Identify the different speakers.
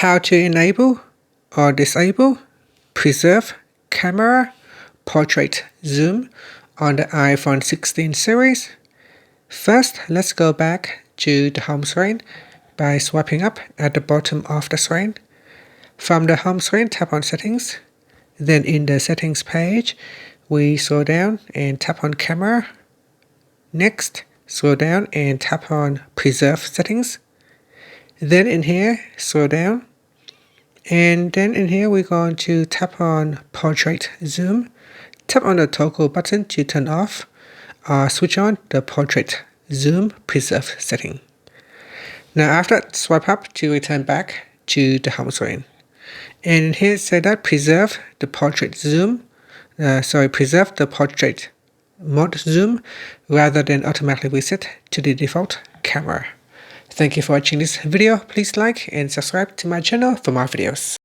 Speaker 1: How to enable or disable preserve camera portrait zoom on the iPhone 16 series. First, let's go back to the home screen by swiping up at the bottom of the screen. From the home screen, tap on Settings. Then in the Settings page, we scroll down and tap on Camera. Next, scroll down and tap on Preserve Settings. Then in here, scroll down. And then in here, we're going to tap on Portrait Zoom. Tap on the toggle button to turn off or switch on the Portrait Zoom Preserve setting. Now after that, swipe up to return back to the home screen. And in here, say that preserve the portrait mode zoom rather than automatically reset to the default camera. Thank you for watching this video. Please like and subscribe to my channel for more videos.